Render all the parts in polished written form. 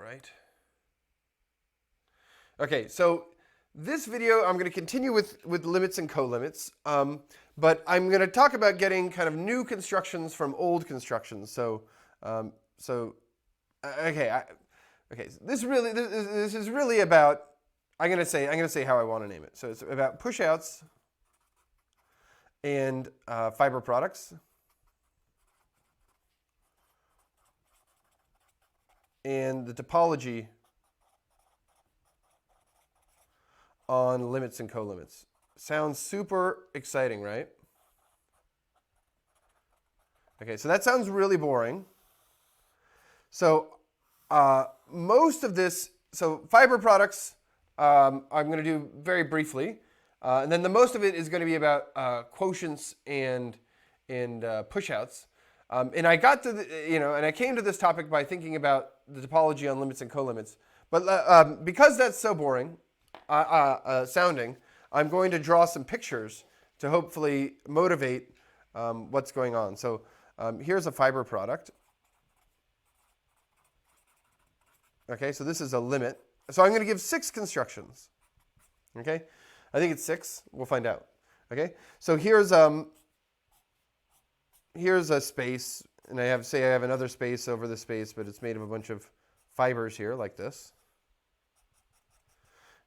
right. Okay, so this video I'm going to continue with limits and colimits, but I'm going to talk about getting kind of new constructions from old constructions. So, okay, so this is really about. I'm going to say how I want to name it. So it's about pushouts and fiber products and the topology on limits and colimits. Sounds super exciting, right? Okay, so that sounds really boring. So most of this, so fiber products, I'm going to do very briefly, and then the most of it is going to be about quotients and pushouts. And I got to and I came to this topic by thinking about the topology on limits and colimits. But because that's so boring sounding, I'm going to draw some pictures to hopefully motivate what's going on. So here's a fiber product. Okay, so this is a limit. So I'm going to give 6 constructions. Okay, I think it's 6. We'll find out. Okay, so here's a space, and I have another space over the space, but it's made of a bunch of fibers here, like this.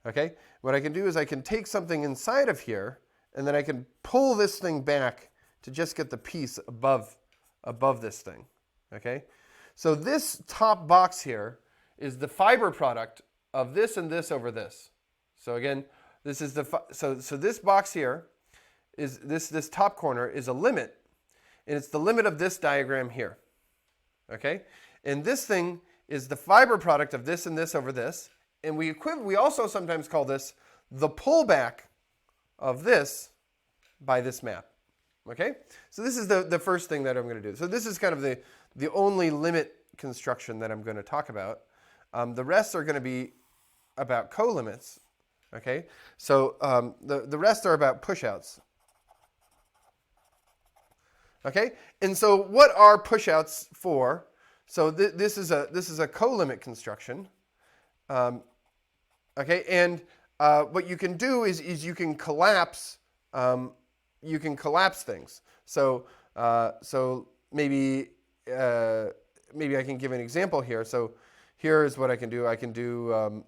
Okay, what I can do is I can take something inside of here, and then I can pull this thing back to just get the piece above this thing. Okay, so this top box here is the fiber product of this and this over this. So again, this is so this box here is this top corner is a limit, and it's the limit of this diagram here. Okay, and this thing is the fiber product of this and this over this, and we also sometimes call this the pullback of this by this map. Okay, so this is the first thing that I'm going to do. So this is kind of the only limit construction that I'm going to talk about. The rest are going to be about colimits. Okay, so the rest are about pushouts. Okay, and so what are pushouts for? So this is a colimit construction. Okay, and what you can do is you can collapse things. So maybe I can give an example here. So here is what I can do. I can do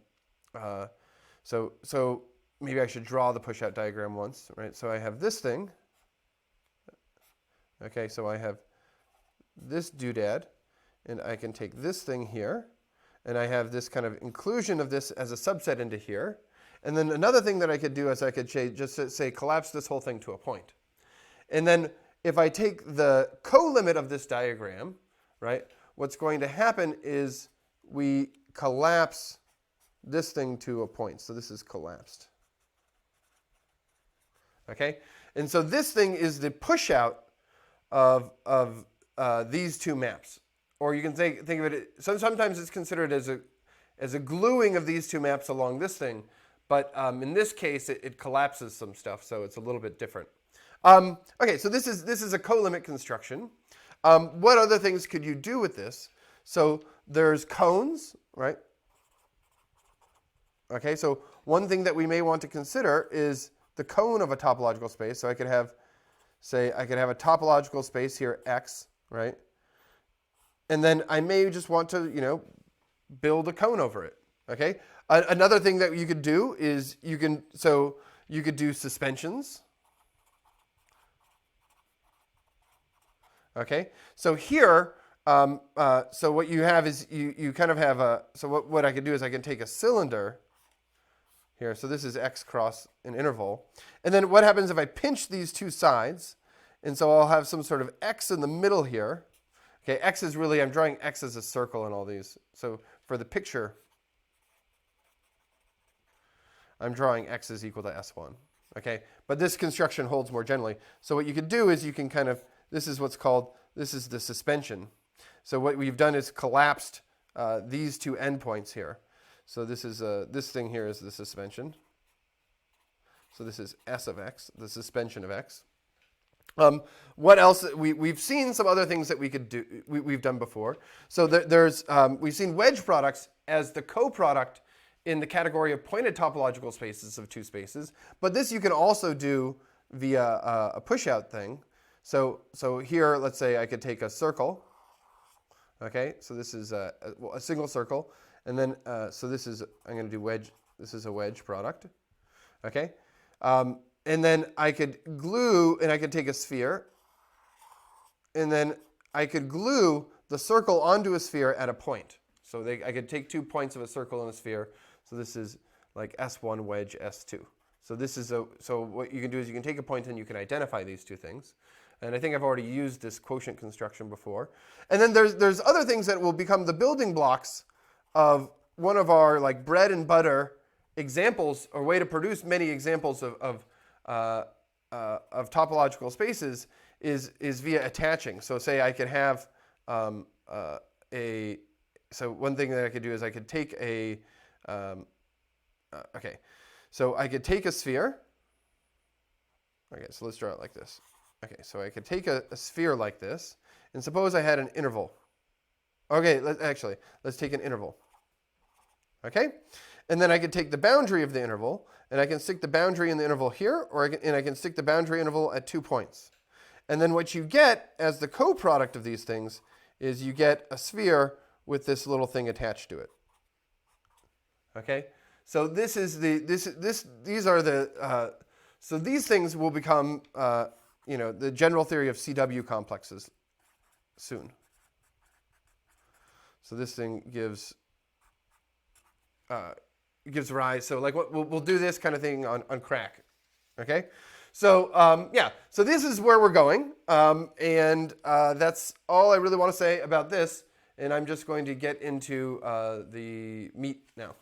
so maybe I should draw the pushout diagram once, right? So I have this thing. Okay, so I have this doodad, and I can take this thing here, and I have this kind of inclusion of this as a subset into here. And then another thing that I could do is I could just say collapse this whole thing to a point. And then if I take the colimit of this diagram, right, what's going to happen is we collapse this thing to a point. So this is collapsed. Okay? And so this thing is the pushout of these two maps. Or you can think of it, sometimes it's considered as a gluing of these two maps along this thing. But in this case, it collapses some stuff, so it's a little bit different. Okay, so this is a colimit construction. What other things could you do with this? So there's cones, right? Okay, so one thing that we may want to consider is the cone of a topological space. So I could have a topological space here, X, right? And then I may just want to, build a cone over it. Okay. Another thing that you could do is you could do suspensions. Okay. So here, so what you have is you kind of have what I could do is I can take a cylinder here. So this is X cross an interval. And then what happens if I pinch these two sides? And so I'll have some sort of X in the middle here. Okay, X is really, I'm drawing X as a circle in all these. So for the picture, I'm drawing X is equal to S1. Okay, but this construction holds more generally. So what you could do is you can this is the suspension. So what we've done is collapsed these two endpoints here. So this thing here is the suspension. So this is S of X, the suspension of X. What else? We've seen some other things that we could do. We've done before. So we've seen wedge products as the coproduct in the category of pointed topological spaces of two spaces. But this you can also do via a pushout thing. So here, let's say I could take a circle. Okay, so this is a single circle. And then, so this is, I'm going to do wedge. This is a wedge product. Okay. And then I could glue, and I could take a sphere. And then I could glue the circle onto a sphere at a point. So I could take 2 points of a circle and a sphere. So this is like S1 wedge S2. So this is so what you can do is you can take a point and you can identify these two things. And I think I've already used this quotient construction before. And then there's other things that will become the building blocks of one of our like bread and butter examples, or way to produce many examples of topological spaces is via attaching. So say I could have so one thing that I could do is I could take okay, so I could take a sphere. Okay, so let's draw it like this. Okay, so I could take a sphere like this, and suppose I had an interval. Okay, let's take an interval. Okay, and then I could take the boundary of the interval, and I can stick the boundary in the interval here, and I can stick the boundary interval at 2 points. And then what you get as the coproduct of these things is you get a sphere with this little thing attached to it. Okay, so this is these are the so these things will become the general theory of CW complexes soon. So this thing gives rise. So like we'll do this kind of thing on crack. Okay, so yeah, so this is where we're going, and that's all I really want to say about this. And I'm just going to get into the meat now.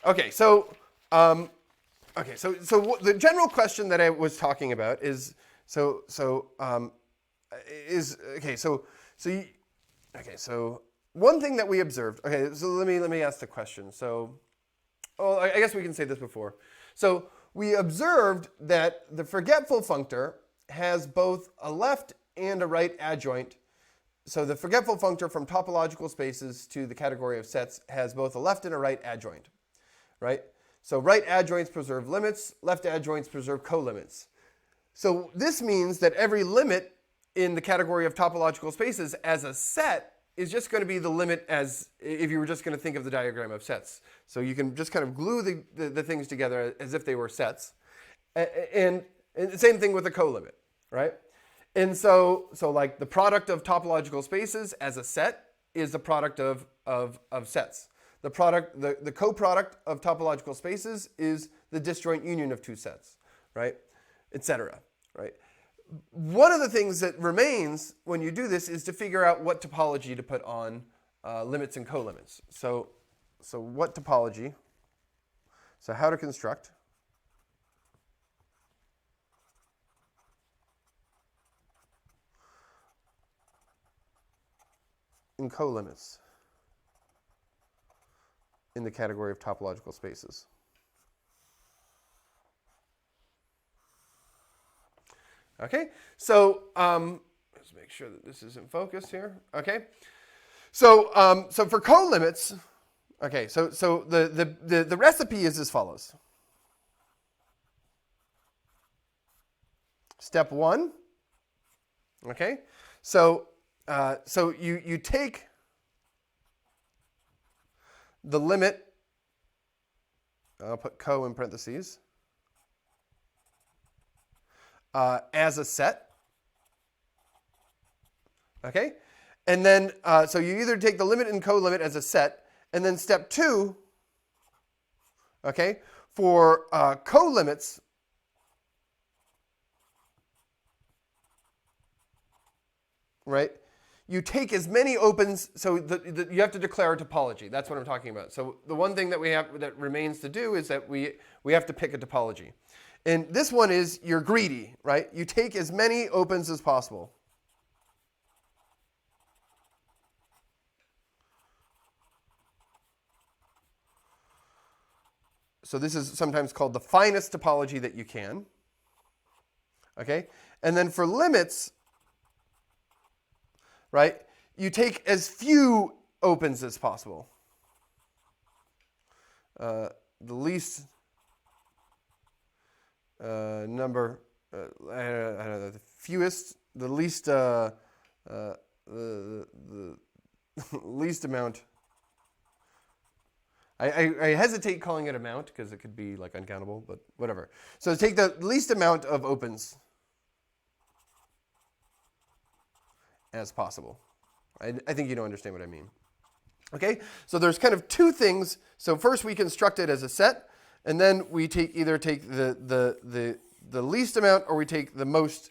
Okay, so the general question that I was talking about is so one thing that we observed. Okay, so let me ask the question. So, I guess we can say this before. So we observed that the forgetful functor has both a left and a right adjoint. So the forgetful functor from topological spaces to the category of sets has both a left and a right adjoint. Right? So right adjoints preserve limits, left adjoints preserve colimits. So this means that every limit in the category of topological spaces as a set is just going to be the limit as if you were just going to think of the diagram of sets. So you can just kind of glue the things together as if they were sets. And the same thing with the colimit, right? And so like the product of topological spaces as a set is the product of sets. The coproduct of topological spaces is the disjoint union of two sets, right, etc. Right. One of the things that remains when you do this is to figure out what topology to put on limits and colimits. So what topology? So how to construct in colimits in the category of topological spaces. Okay, so let's make sure that this is in focus here. Okay, so for colimits, okay, so the recipe is as follows. Step one. Okay, so you take the limit, I'll put co in parentheses, as a set. Okay? And then, so you either take the limit and colimit as a set, and then step two, okay, for colimits, right? You take as many opens, so you have to declare a topology. That's what I'm talking about. So the one thing that that remains to do is that we have to pick a topology. And this one is you're greedy, right? You take as many opens as possible. So this is sometimes called the finest topology that you can. Okay? And then for limits, right, you take as few opens as possible. The least number, I don't know, the fewest, the least, the least amount. I hesitate calling it amount because it could be like uncountable, but whatever. So take the least amount of opens as possible. I think you don't understand what I mean. Okay, so there's kind of two things. So first we construct it as a set, and then we either take the least amount or we take the most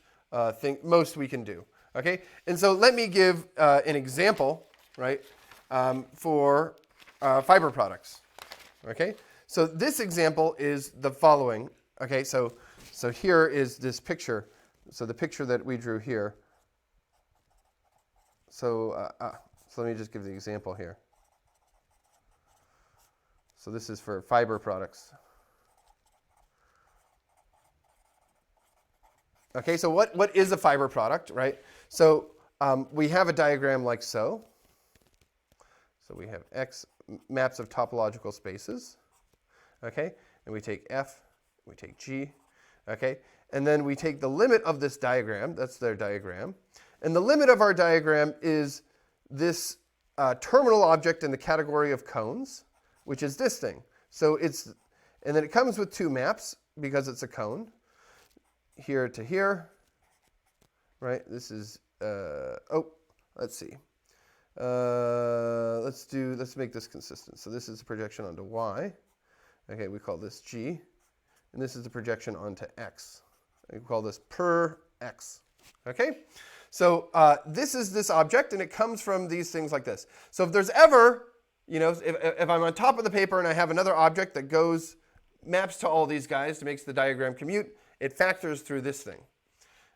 most we can do. Okay, and so let me give an example, right, for fiber products. Okay, so this example is the following. Okay, so here is this picture. So the picture that we drew here. So let me just give the example here. So this is for fiber products. Okay, so what is a fiber product, right? So we have a diagram like so. So we have X maps of topological spaces, okay? And we take F, we take G, okay? And then we take the limit of this diagram, that's their diagram. And the limit of our diagram is this terminal object in the category of cones, which is this thing. So and then it comes with two maps because it's a cone, here to here, right? This is, let's see. Let's make this consistent. So this is a projection onto Y. Okay, we call this G. And this is the projection onto X. We call this per X. Okay? So this is this object, and it comes from these things like this. So if there's ever, if I'm on top of the paper and I have another object that maps to all these guys to make the diagram commute, it factors through this thing.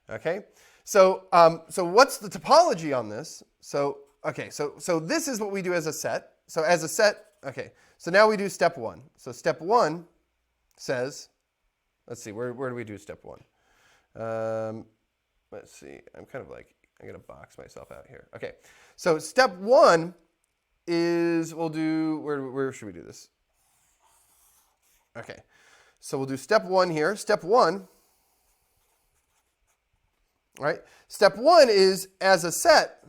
Okay? So what's the topology on this? So this is what we do as a set. So as a set, okay. So now we do step one. So step one says, let's see, where do we do step one? Let's see, I'm going to box myself out here. Okay, so step one is, we'll do, where should we do this? Okay, so we'll do step one here. Step one, right? Step one is as a set,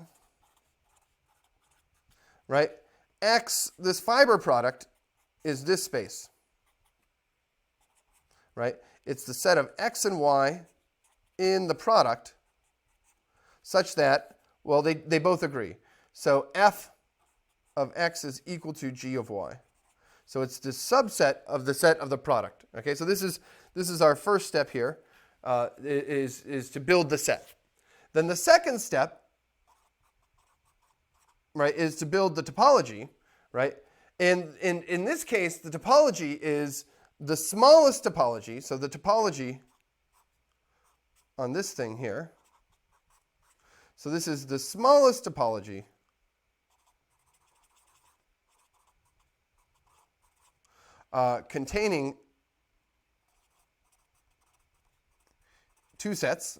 right? X, this fiber product, is this space, right? It's the set of X and Y in the product such that, well, they both agree. So F of X is equal to G of Y. So it's the subset of the set of the product. Okay, so this is our first step here, is to build the set. Then the second step, right, is to build the topology, right? And in this case, the topology is the smallest topology. So the topology on this thing here. So this is the smallest topology containing two sets.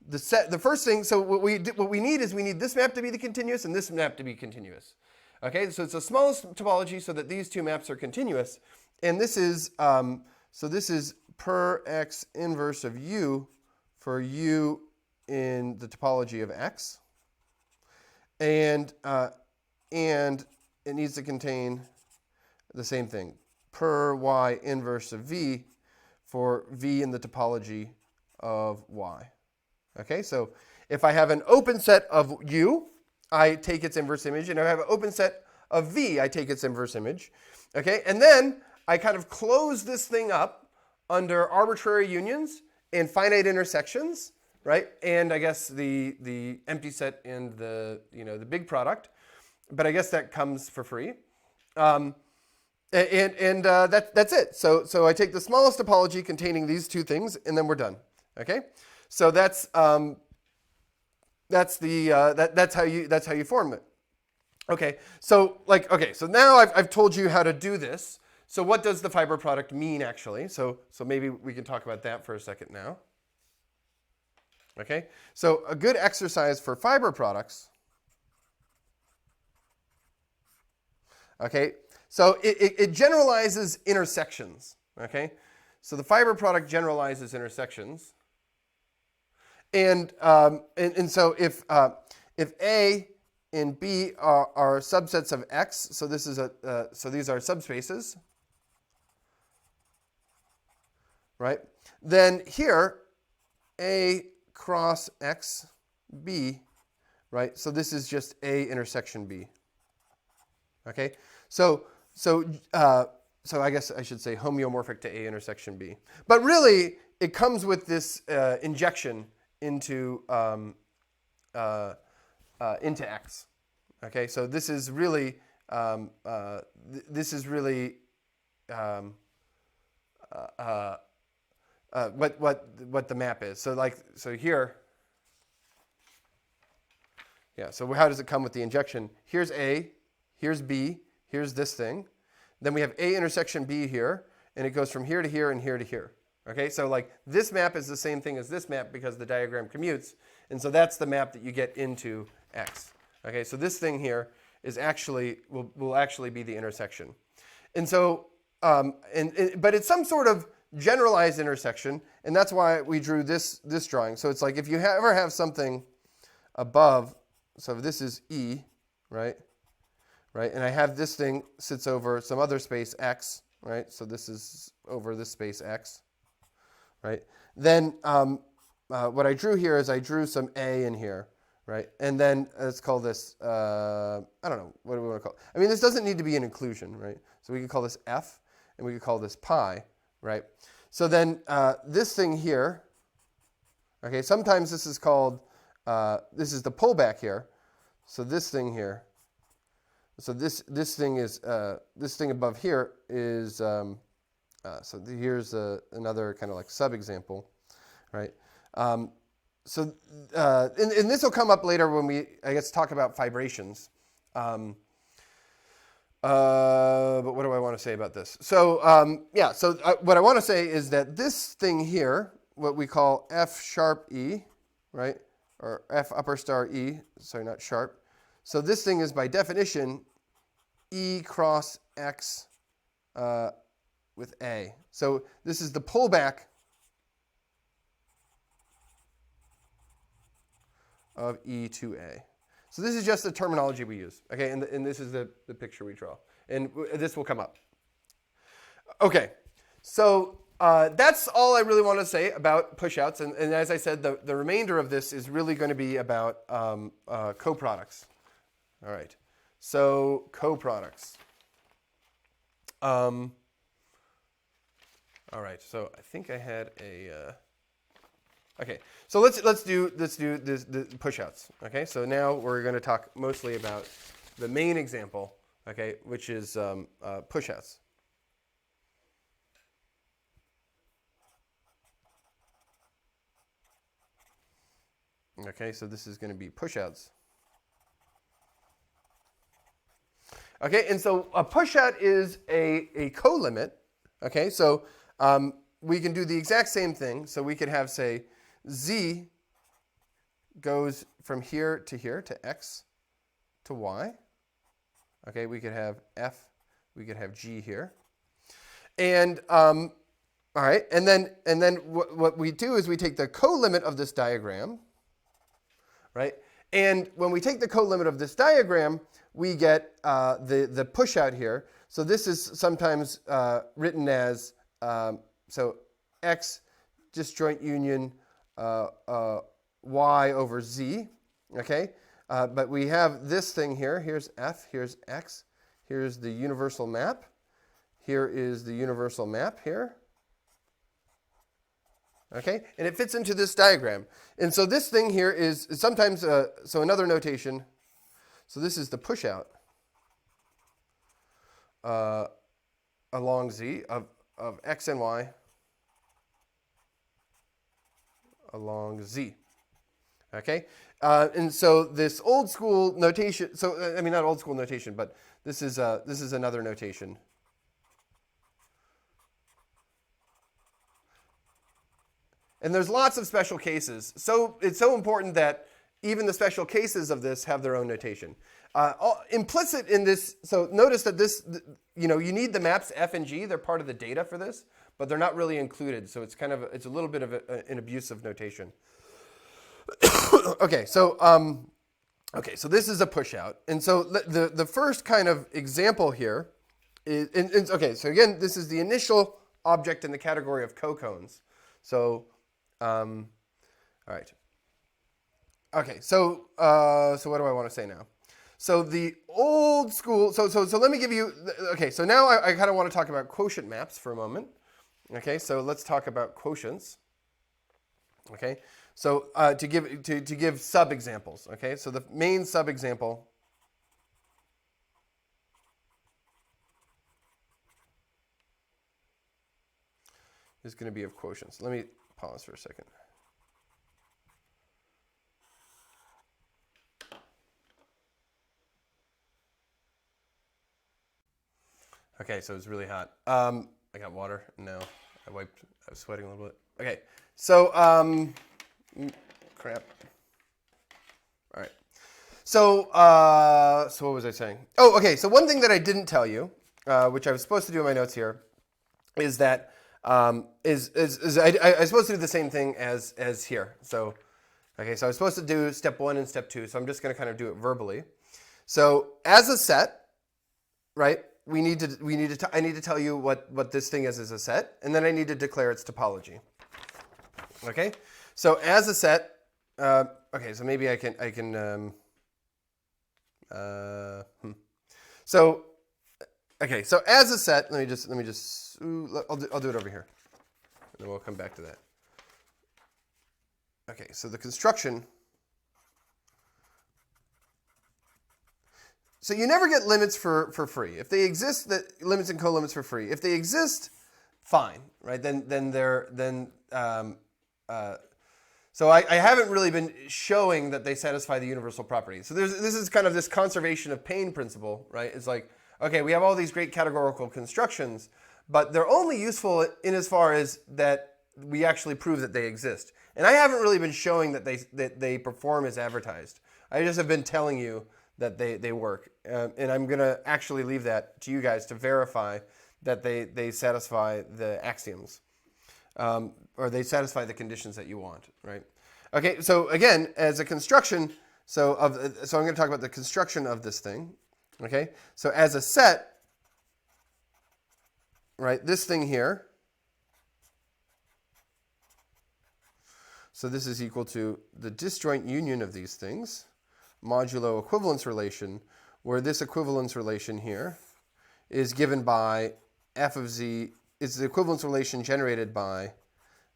The first thing, so what we need is we need this map to be the continuous and this map to be continuous. Okay, so it's the smallest topology so that these two maps are continuous. And this is, so this is per X inverse of U for U in the topology of X. And it needs to contain the same thing, per Y inverse of V for V in the topology of Y. Okay, so if I have an open set of U, I take its inverse image, and if I have an open set of V, I take its inverse image. Okay, and then I kind of close this thing up under arbitrary unions and finite intersections, right? And I guess the empty set and the big product, but I guess that comes for free. That's it. So I take the smallest topology containing these two things, and then we're done. Okay, so that's how you form it. Okay, so so now I've told you how to do this. So what does the fiber product mean actually? So maybe we can talk about that for a second now. Okay, so a good exercise for fiber products. Okay, so it generalizes intersections. Okay, so the fiber product generalizes intersections, and so if A and B are subsets of X, so this is so these are subspaces, right? Then here, A cross X, B, right? So this is just A intersection B. Okay, so I guess I should say homeomorphic to A intersection B. But really, it comes with this injection into X. Okay, so this is really what the map is. So here, yeah. So how does it come with the injection? Here's A, here's B, here's this thing. Then we have A intersection B here, and it goes from here to here and here to here. Okay, so like this map is the same thing as this map because the diagram commutes, and so that's the map that you get into X. Okay, so this thing here is actually will actually be the intersection, and so but it's some sort of generalized intersection, and that's why we drew this drawing. So it's like if you ever have something above, so this is E, right? Right, and I have this thing sits over some other space X, right? So this is over this space X, right? Then what I drew here is I drew some A in here, right? And then let's call this, I don't know, what do we want to call it? I mean, this doesn't need to be an inclusion, right? So we could call this F, and we could call this pi, right? So then this thing here, okay, sometimes this is called, this is the pullback here. So this thing here, so this thing is, this thing above here is, so here's another kind of like sub-example, right? And this will come up later when we, I guess, talk about fibrations. But what do I want to say about this? So yeah, so what I want to say is that this thing here, what we call F sharp E, right? Or F upper star E, sorry, not sharp. So this thing is by definition E cross X with A. So this is the pullback of E to A. So this is just the terminology we use, okay? And this is the picture we draw. And this will come up. Okay, so that's all I really want to say about pushouts. And as I said, the remainder of this is really going to be about coproducts. All right, so coproducts. All right, so I think I had a... Okay, so let's do the pushouts. Okay, so now we're going to talk mostly about the main example, okay, which is pushouts. Okay, so this is going to be pushouts. Okay, and so a pushout is a co-limit. Okay, so we can do the exact same thing. So we could have, say, Z goes from here to X to Y. Okay, we could have F, we could have G here. And all right, and then what we do is we take the co-limit of this diagram, right? And when we take the co-limit of this diagram, we get the pushout here. So this is sometimes written as so X disjoint union Y over Z, okay? But we have this thing here. Here's F, here's X, here's the universal map. Here is the universal map here. Okay, and it fits into this diagram. And so this thing here is sometimes, so another notation. So this is the pushout along Z of X and Y along Z. Okay, and so this old school notation. So I mean, not old school notation, but this is another notation. And there's lots of special cases. So it's so important that even the special cases of this have their own notation. Implicit in this, so notice that this, you need the maps F and G. They're part of the data for this, but they're not really included. So it's it's a little bit of an abusive notation. Okay, so this is a pushout. And so the first kind of example here is, okay, so again, this is the initial object in the category of cocones. So, all right. Okay, so what do I want to say now? So the old school, so let me give you, okay, so now I kind of want to talk about quotient maps for a moment. Okay, so let's talk about quotients. Okay, so to give sub-examples. Okay, so the main sub-example is going to be of quotients. Let me pause for a second. Okay, so it's really hot. I got water. No, I was sweating a little bit. Okay, so, crap. All right. So what was I saying? Oh, okay, so one thing that I didn't tell you, which I was supposed to do in my notes here, is that I was supposed to do the same thing as here. So, okay, so I was supposed to do step 1 and step 2, so I'm just going to kind of do it verbally. So as a set, right? I need to tell you what this thing is as a set, and then I need to declare its topology. Okay, so as a set, okay, so maybe I can. So, okay, so as a set, let me just. I'll do it over here, and then we'll come back to that. Okay, so the construction. So you never get limits for free. If they exist, that limits and colimits for free. If they exist, fine, right? So I haven't really been showing that they satisfy the universal property. So this is kind of this conservation of pain principle, right? It's like, okay, we have all these great categorical constructions, but they're only useful in as far as that we actually prove that they exist. And I haven't really been showing that they perform as advertised. I just have been telling you that they work. And I'm going to actually leave that to you guys to verify that they satisfy the axioms. Or they satisfy the conditions that you want, right? Okay, so again, as a construction, so I'm going to talk about the construction of this thing, okay? So as a set, right, this thing here, so this is equal to the disjoint union of these things, modulo equivalence relation, where this equivalence relation here is given by f of z, is the equivalence relation generated by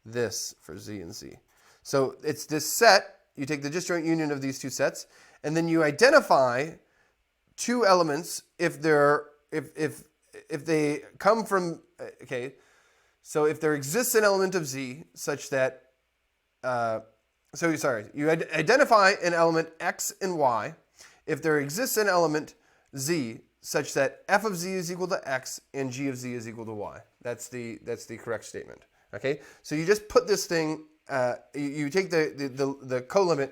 this for z and z. So it's this set, you take the disjoint union of these two sets, and then you identify two elements if they come from, okay, so if there exists an element of z such that, you identify an element x and y if there exists an element z such that f of z is equal to x and g of z is equal to y. That's the correct statement. Okay, so you just put this thing, you take the colimit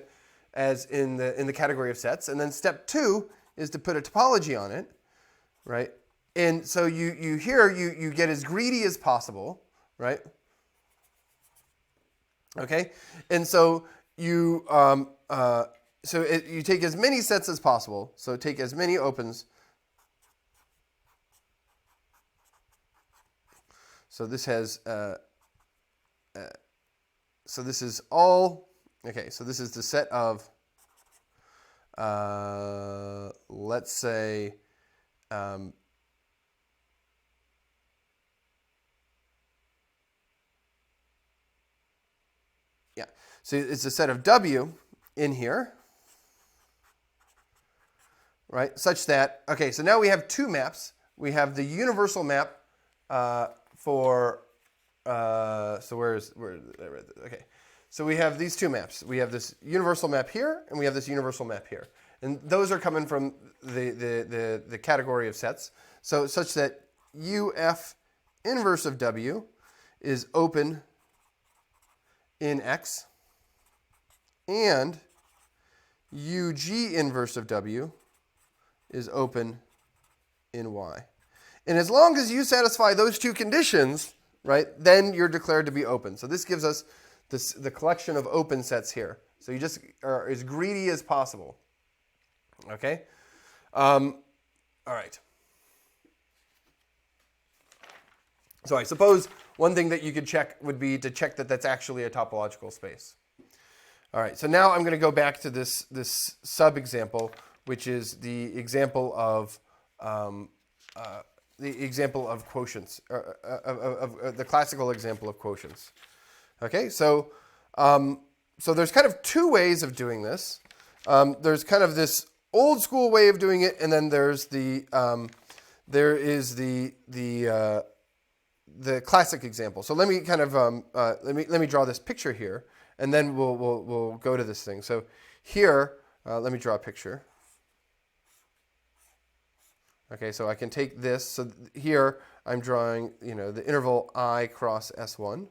as in the category of sets, and then step 2 is to put a topology on it, right? And so you get as greedy as possible, right? Okay, and so you take as many sets as possible. So take as many opens. So this has. So this is all. Okay, so this is the set of. Let's say. Yeah, so it's a set of W in here, right? Such that, okay, so now we have two maps. We have the universal map for, okay. So we have these two maps. We have this universal map here, and we have this universal map here. And those are coming from the category of sets. So such that UF inverse of W is open in X and UG inverse of W is open in Y. And as long as you satisfy those two conditions, right, then you're declared to be open. So this gives us the collection of open sets here. So you just are as greedy as possible. Okay? All right. So I suppose one thing that you could check would be to check that that's actually a topological space. All right, so now I'm going to go back to this sub-example, which is the example of quotients, of the classical example of quotients. Okay, so there's kind of two ways of doing this. There's kind of this old school way of doing it, and then there's the classic example. So let me kind of let me draw this picture here, and then we'll go to this thing. So here, let me draw a picture. Okay, so I can take this. So here I'm drawing, the interval I cross S1,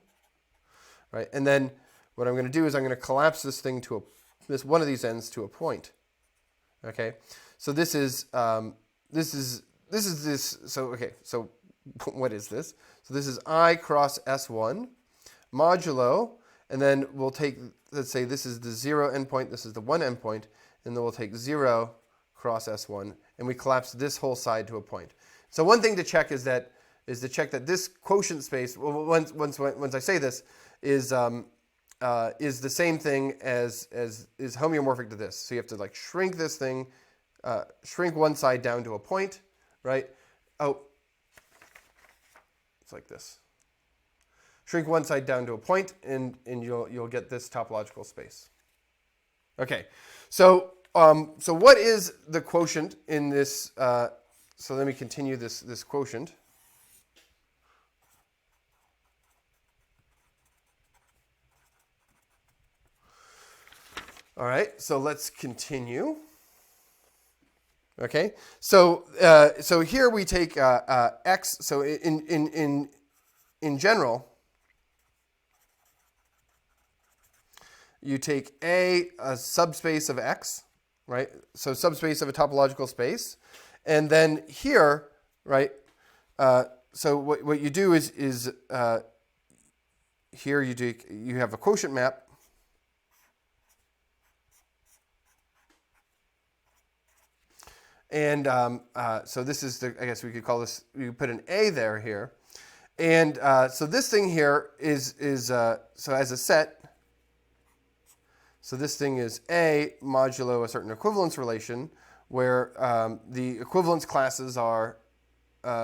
right? And then what I'm going to do is I'm going to collapse this thing to one of these ends to a point. Okay, so this is this. So okay, so what is this? So this is I cross S1 modulo, and then we'll take, let's say this is the 0 endpoint, this is the 1 endpoint, and then we'll take 0 cross S1, and we collapse this whole side to a point. So one thing to check is to check that this quotient space, well, once I say this, is the same thing as is homeomorphic to this. So you have to like shrink this thing, shrink one side down to a point, right? Oh, it's like this. Shrink one side down to a point, and you'll get this topological space. Okay, so what is the quotient in this? So let me continue this quotient. All right, so let's continue. Okay, so here we take x. So in general, you take a subspace of x, right? So subspace of a topological space, and then here, right? So what you do is here you have a quotient map. And so this is I guess we could call this, we put an A there here. And so this thing here is so as a set, so this thing is A modulo a certain equivalence relation where the equivalence classes are,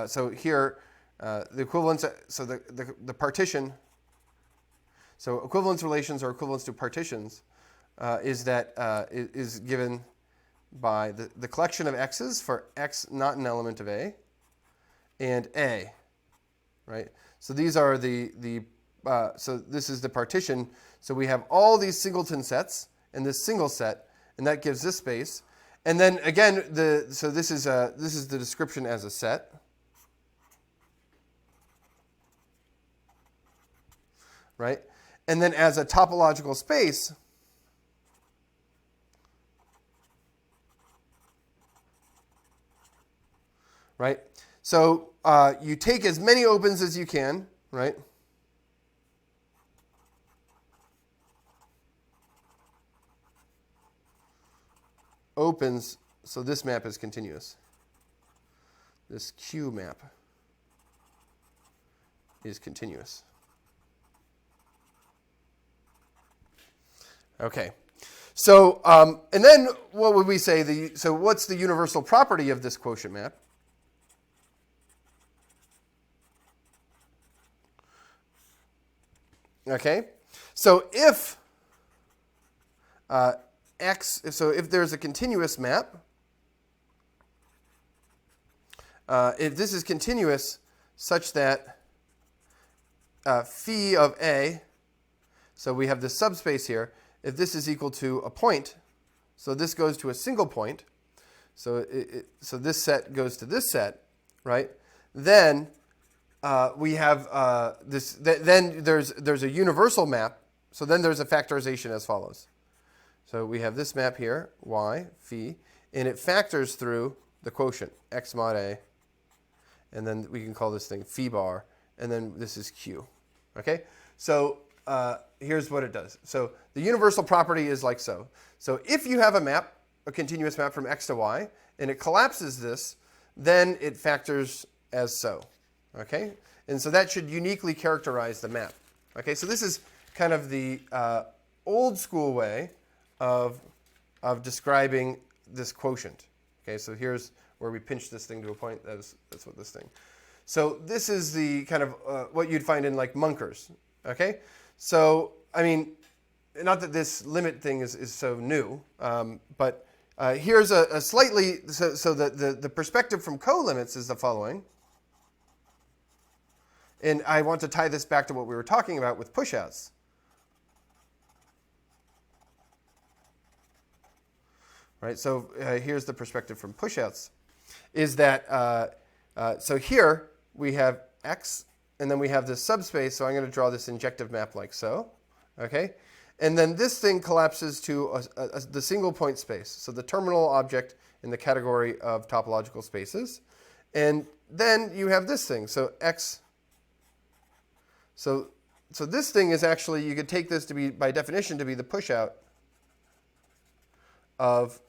so here the equivalence, so the partition, so equivalence relations or equivalence to partitions is given by the collection of x's for x not an element of A and A, right? So these are so this is the partition. So we have all these singleton sets and this single set, and that gives this space. And then again, so this is the description as a set, right? And then as a topological space, right? So you take as many opens as you can, right? Opens, so this map is continuous. This Q map is continuous. Okay. So, and then what would we say? So what's the universal property of this quotient map? Okay, so if if there's a continuous map, if this is continuous such that phi of A, so we have this subspace here, if this is equal to a point, so this goes to a single point, so so this set goes to this set, right? Then we have this. Then there's a universal map So then there's a factorization as follows. So we have this map here, y, phi, and it factors through the quotient, x mod a, and then we can call this thing phi bar, and then this is q. Okay? So here's what it does. So the universal property is like so. So if you have a map, a continuous map from x to y, and it collapses this, then it factors as so. Okay? And so that should uniquely characterize the map. Okay? So this is kind of the old school way of describing this quotient. Okay? So here's where we pinch this thing to a point. That's what this thing. So this is the kind of what you'd find in like Munkers. Okay? So, I mean, not that this limit thing is so new, but here's a slightly, so the perspective from colimits is the following. And I want to tie this back to what we were talking about with pushouts. Right, so here's the perspective from pushouts. Is that, so here we have x, and then we have this subspace, so I'm going to draw this injective map like so. Okay? And then this thing collapses to the single point space, so the terminal object in the category of topological spaces. And then you have this thing, so x. So this thing is actually, you could take this to be, by definition, to be the pushout of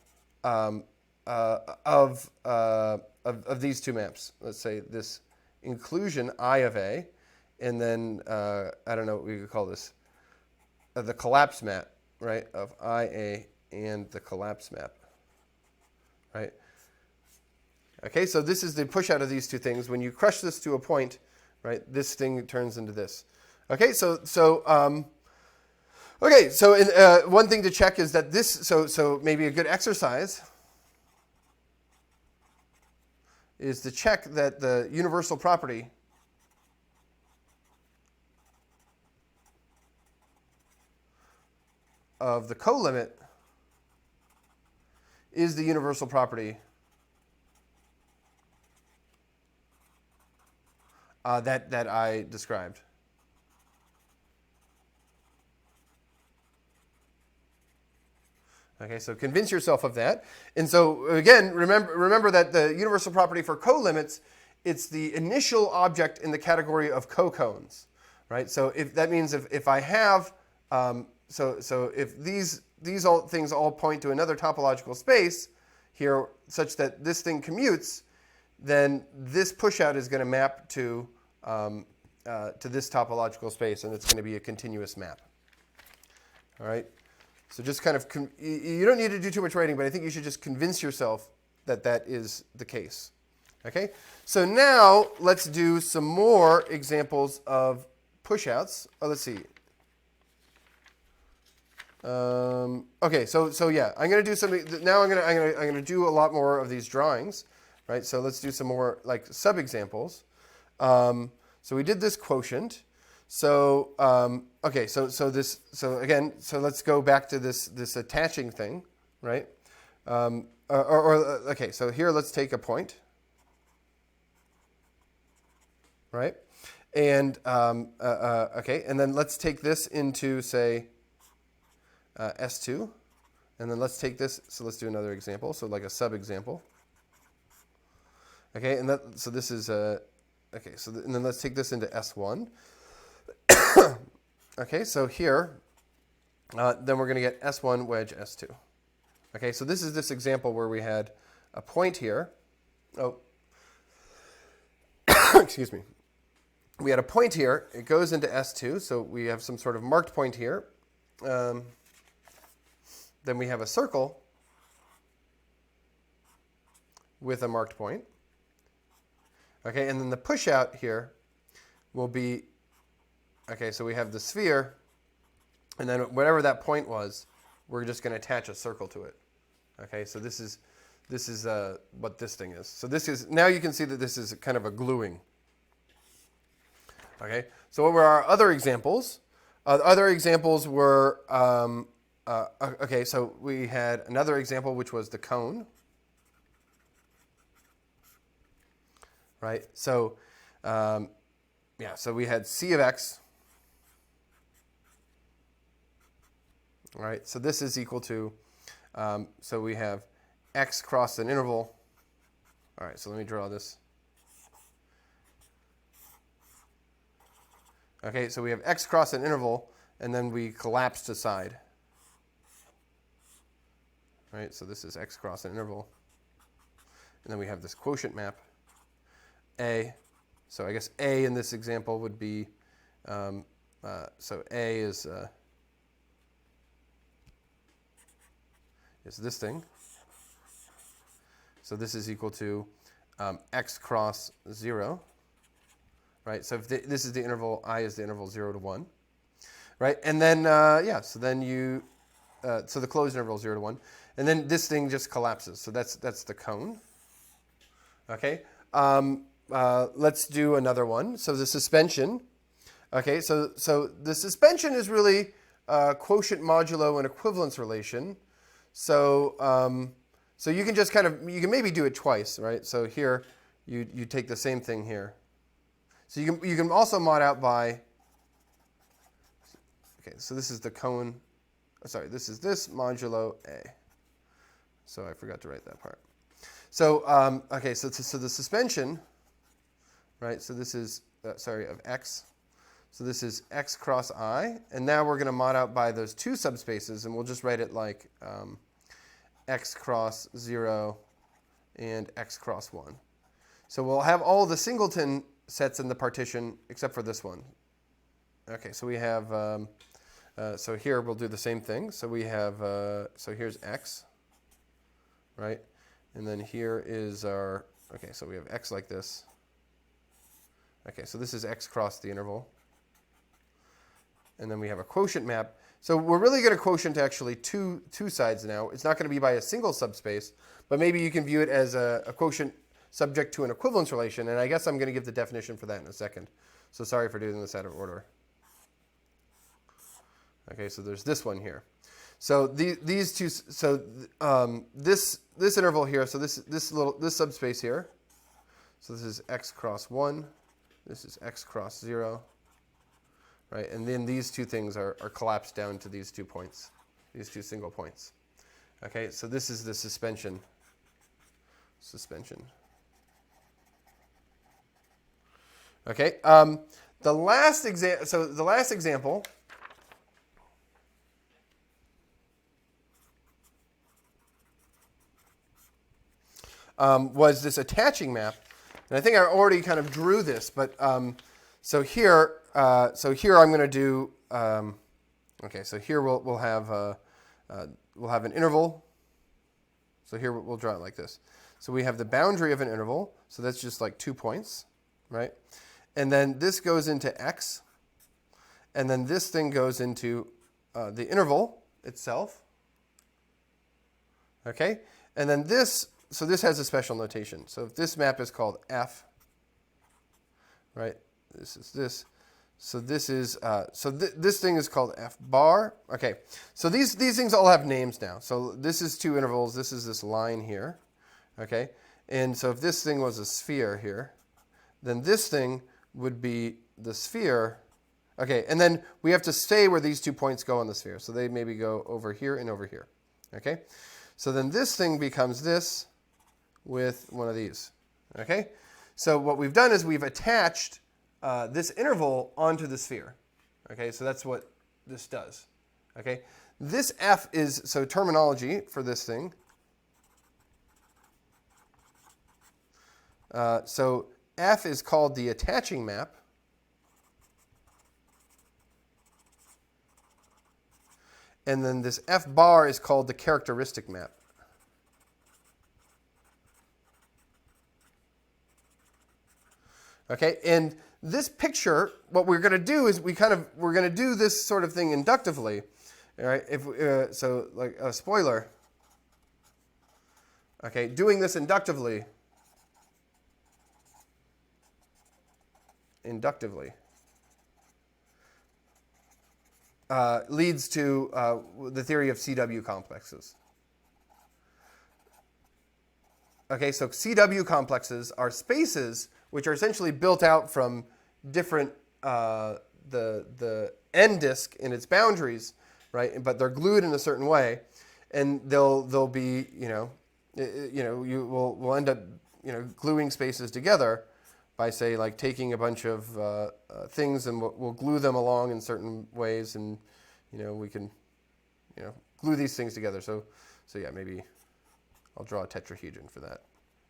these two maps. Let's say this inclusion I of A, and then I don't know what we could call this, the collapse map, right, of IA and the collapse map, right? Okay, so this is the push out of these two things. When you crush this to a point, right, this thing turns into this. Okay, so one thing to check is that this, so maybe a good exercise is to check that the universal property of the colimit is the universal property that I described. Okay, so convince yourself of that. And so again, remember that the universal property for colimits, it's the initial object in the category of cocones, right? So if that means if I have so if these things all point to another topological space here, such that this thing commutes, then this pushout is going to map to this topological space, and it's going to be a continuous map. All right. So just kind of, you don't need to do too much writing, but I think you should just convince yourself that that is the case. Okay. So now let's do some more examples of pushouts. Oh, let's see. Okay, so yeah, I'm going to do something. Now I'm going to do a lot more of these drawings, right? So let's do some more like sub examples. So we did this quotient. So okay, so let's go back to this attaching thing, right? Okay, so here let's take a point, right? And okay, and then let's take this into say S2, and then let's take this. So let's do another example. So like a sub example. Okay, and so this is okay. So and then let's take this into S1. Okay, so here, then we're going to get S1 wedge S2. Okay, so this is this example where we had a point here. Oh, excuse me. We had a point here. It goes into S2, so we have some sort of marked point here. Then we have a circle with a marked point. Okay, and then the push out here will be, okay, so we have the sphere, and then whatever that point was, we're just going to attach a circle to it. Okay, so this is what this thing is. So this is, now you can see that this is kind of a gluing. Okay, so what were our other examples? Other examples were, okay, so we had another example, which was the cone. Right, so yeah, so we had C of x All right, so this is equal to, so we have x cross an interval. All right, so let me draw this. Okay, so we have x cross an interval, and then we collapse to side. All right, so this is x cross an interval. And then we have this quotient map, A. So I guess A in this example would be, so A is this thing. So this is equal to x cross 0. Right, so if this is the interval, I is the interval 0 to 1. Right, and then, yeah, so then you, so the closed interval 0 to 1. And then this thing just collapses. So that's the cone. Okay, let's do another one. So the suspension. Okay, so the suspension is really quotient modulo and equivalence relation. So so you can just kind of, you can maybe do it twice, right? So here you take the same thing here. So you can also mod out by, okay, so this is the cone, sorry, this is this modulo A. So I forgot to write that part. So, okay, so the suspension, right, so this is, sorry, of x. So this is x cross I, and now we're going to mod out by those two subspaces, and we'll just write it like x cross 0 and x cross 1. So we'll have all the singleton sets in the partition except for this one. Okay, so we have, so here we'll do the same thing. So we have, so here's x, right? And then here is our, okay, so we have x like this. Okay, so this is x cross the interval. And then we have a quotient map. So we're really going to quotient actually two sides now. It's not going to be by a single subspace, but maybe you can view it as a quotient subject to an equivalence relation. And I guess I'm going to give the definition for that in a second. So sorry for doing this out of order. Okay, so there's this one here. So these two, so this interval here, so this subspace here. So this is x cross 1. This is x cross 0. Right, and then these two things are collapsed down to these 2 points, these two single points. Okay, so this is the suspension. Okay, the last example. Was this attaching map, and I think I already kind of drew this, but so here I'm going to do. Okay, so here we'll have an interval. So here we'll draw it like this. So we have the boundary of an interval. So that's just like 2 points, right? And then this goes into x, and then this thing goes into the interval itself. Okay, and then this. So this has a special notation. So if this map is called f, right? This is this. So this is this thing is called f bar. Okay. So these things all have names now. So this is 2 intervals. This is this line here. Okay. And so if this thing was a sphere here, then this thing would be the sphere. Okay. And then we have to stay where these 2 points go on the sphere. So they maybe go over here and over here. Okay. So then this thing becomes this with one of these. Okay. So what we've done is we've attached this interval onto the sphere. Okay, so that's what this does. Okay, this f is, so terminology for this thing. So f is called the attaching map. And then this f bar is called the characteristic map. Okay, and this picture, what we're going to do is we're going to do this sort of thing inductively. All right, so like a spoiler. Okay, doing this inductively leads to the theory of CW complexes. Okay, so CW complexes are spaces which are essentially built out from different, the n disk in its boundaries right? But they're glued in a certain way, and they'll be, we'll end up, gluing spaces together by, say, like taking a bunch of things, and we'll glue them along in certain ways, and we can glue these things together. So yeah, maybe I'll draw a tetrahedron for that.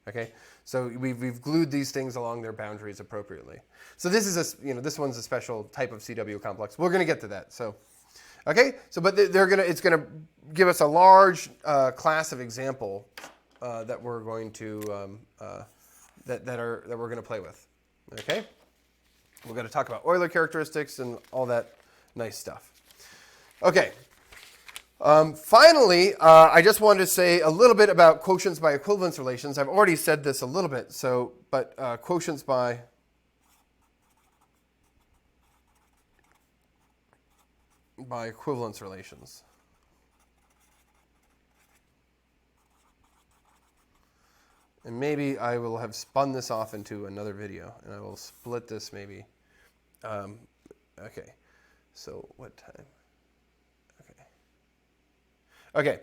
Okay, so we've glued these things along their boundaries appropriately. So this is this one's a special type of CW complex. We're going to get to that. So okay, so but it's going to give us a large class of example that we're going to that we're going to play with. Okay, we're going to talk about Euler characteristics and all that nice stuff. Okay. Finally, I just wanted to say a little bit about quotients by equivalence relations. I've already said this a little bit, but quotients by equivalence relations. And maybe I will have spun this off into another video, and I will split this maybe. Okay, so what time? Okay.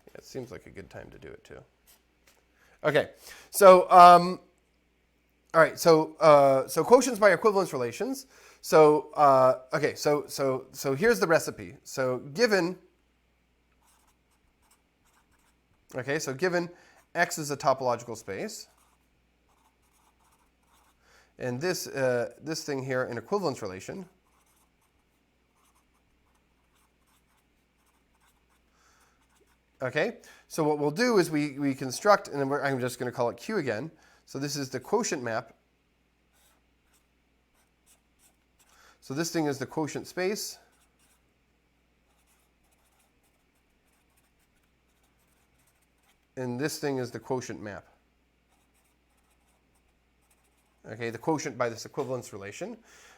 Yeah, it seems like a good time to do it too. Okay. So all right. So quotients by equivalence relations. So okay. So here's the recipe. So given. Okay. So given X is a topological space, and this thing here an equivalence relation. Okay, so what we'll do is we construct, and then I'm just going to call it Q again. So this is the quotient map. So this thing is the quotient space. And this thing is the quotient map. Okay, the quotient by this equivalence relation.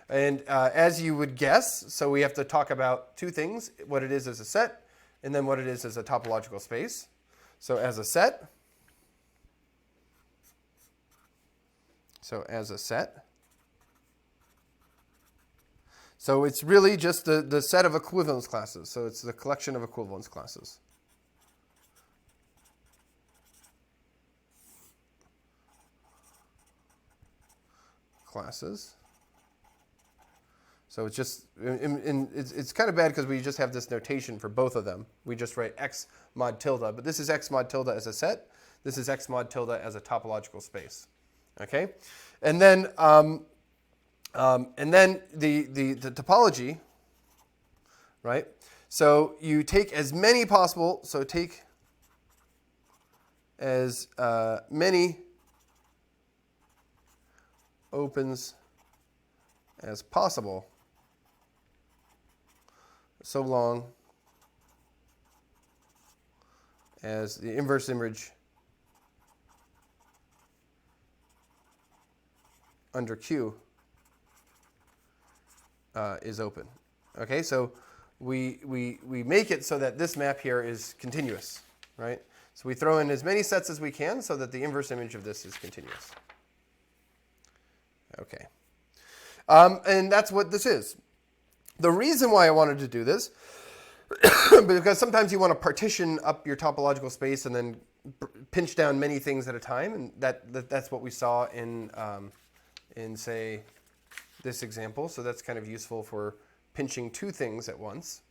And as you would guess, so we have to talk about two things, what it is as a set, and then what it is as a topological space. So as a set, so it's really just the set of equivalence classes. So it's the collection of equivalence classes. So it's just, it's kind of bad because we just have this notation for both of them. We just write X mod tilde, but this is X mod tilde as a set. This is X mod tilde as a topological space. Okay, and then the topology, right? So you take as many possible. So take as many opens as possible, so long as the inverse image under Q is open. Okay, so we make it so that this map here is continuous, right? So we throw in as many sets as we can so that the inverse image of this is continuous. Okay. And that's what this is. The reason why I wanted to do this, because sometimes you want to partition up your topological space and then pinch down many things at a time, and that's what we saw in say this example. So that's kind of useful for pinching two things at once.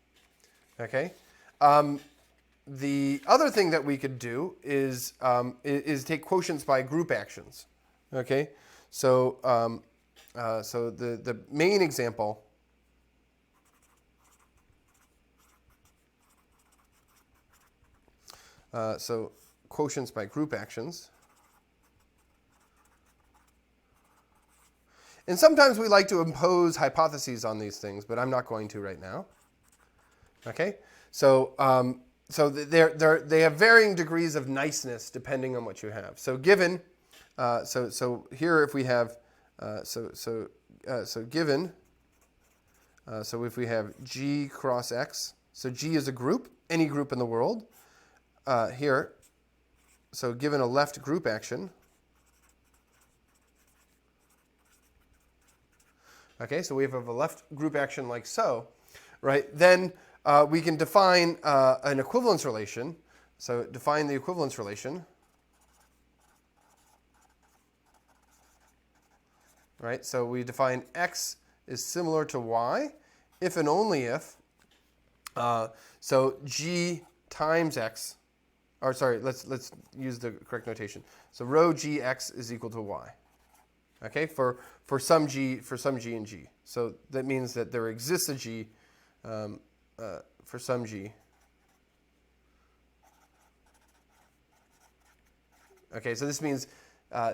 Okay. The other thing that we could do is take quotients by group actions. Okay. So so the main example so quotients by group actions. And sometimes we like to impose hypotheses on these things, but I'm not going to right now. Okay, so so they have varying degrees of niceness depending on what you have. So given so here if we have so given so if we have G cross X, so G is a group, any group in the world. Here, so given a left group action, Okay, so we have a left group action like so, right? Then we can define an equivalence relation. So define the equivalence relation, right? So we define x is similar to y if and only if, so g times x, or sorry, let's use the correct notation. So rho gx is equal to y. Okay, for some g and g. So that means that there exists a g for some g. Okay, so this means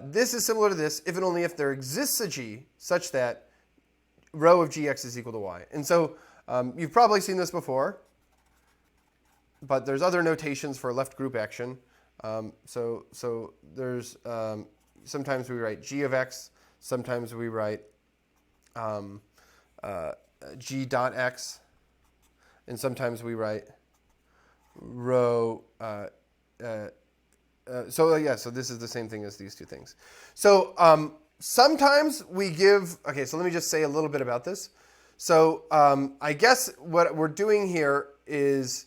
this is similar to this if and only if there exists a g such that rho of gx is equal to y. And so you've probably seen this before, but there's other notations for left group action. So there's sometimes we write g of x, sometimes we write g dot x, and sometimes we write rho. So this is the same thing as these two things. So sometimes we give, okay, so let me just say a little bit about this. So I guess what we're doing here is,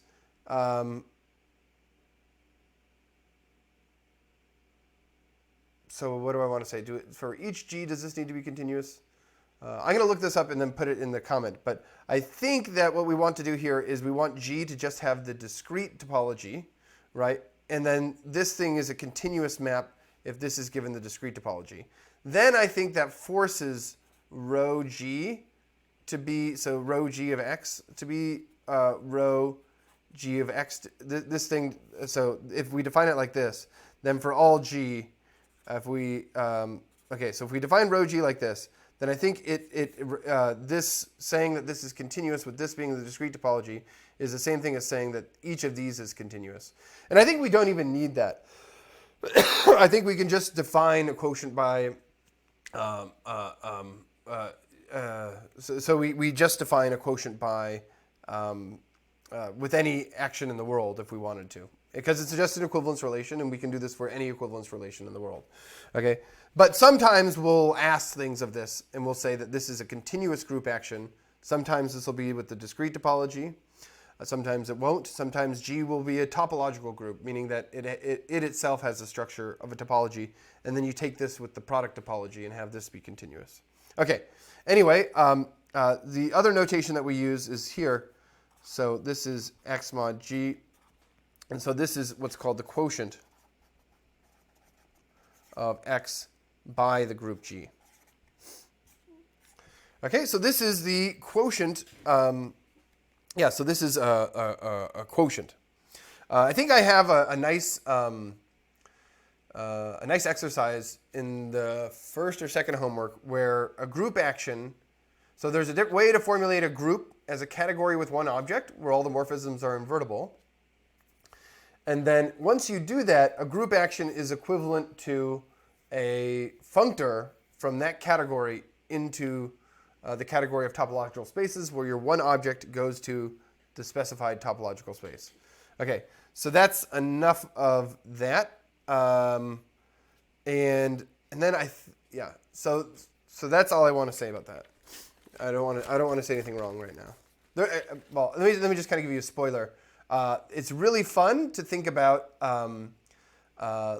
so what do I want to say? Do it for each g, does this need to be continuous? I'm going to look this up and then put it in the comment. But I think that what we want to do here is we want g to just have the discrete topology, right? And then this thing is a continuous map if this is given the discrete topology. Then I think that forces rho g to be, so rho g of x to be rho g of x. This thing, so if we define it like this, then for all g, if we, okay, so if we define rho g like this, then I think this saying that this is continuous with this being the discrete topology is the same thing as saying that each of these is continuous. And I think we don't even need that. I think we can just define a quotient by, so we just define a quotient by, with any action in the world if we wanted to. Because it's just an equivalence relation, and we can do this for any equivalence relation in the world. Okay? But sometimes we'll ask things of this, and we'll say that this is a continuous group action. Sometimes this will be with the discrete topology. Sometimes it won't. Sometimes G will be a topological group, meaning that it itself has the structure of a topology, and then you take this with the product topology and have this be continuous. Okay. Anyway, the other notation that we use is here. So this is x mod G. And so this is what's called the quotient of x by the group G. Okay, so this is the quotient. So this is a quotient. I think I have a nice exercise in the first or second homework where a group action. So there's a way to formulate a group as a category with one object where all the morphisms are invertible. And then once you do that, a group action is equivalent to a functor from that category into the category of topological spaces where your one object goes to the specified topological space. Okay, so that's enough of that. And then so that's all I want to say about that. I don't want to say anything wrong right now. Well, let me just kind of give you a spoiler. It's really fun to think about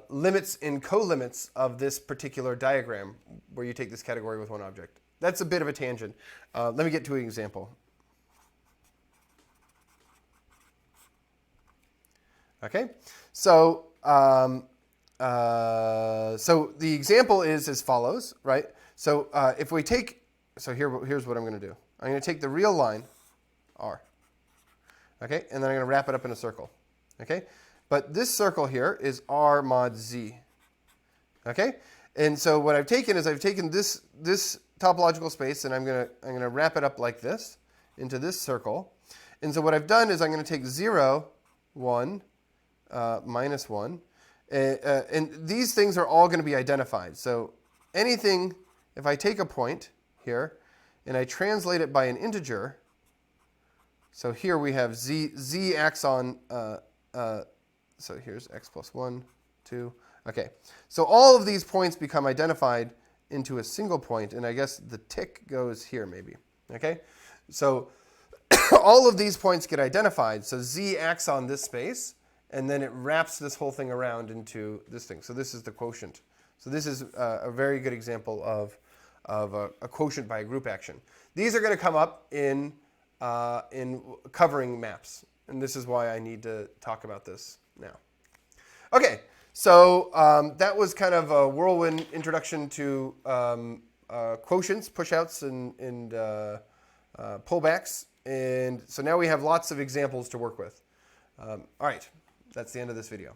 limits and co-limits of this particular diagram where you take this category with one object. That's a bit of a tangent. Let me get to an example. Okay, so so the example is as follows, right? So if we take, so here's what I'm going to do. I'm going to take the real line, R. Okay, and then I'm going to wrap it up in a circle. Okay, but this circle here is R mod Z. Okay, and so what I've taken is I've taken this topological space and I'm going to wrap it up like this into this circle. And so what I've done is I'm going to take 0, 1, minus 1. And these things are all going to be identified. So anything, if I take a point here and I translate it by an integer, so here we have z acts on, so here's x plus 1, 2. Okay, so all of these points become identified into a single point, and I guess the tick goes here maybe. Okay, so all of these points get identified. So Z acts on this space, and then it wraps this whole thing around into this thing. So this is the quotient. So this is a very good example of a quotient by a group action. These are going to come up in covering maps, and this is why I need to talk about this now. Okay, so that was kind of a whirlwind introduction to quotients, pushouts, and pullbacks. And so now we have lots of examples to work with. All right, that's the end of this video.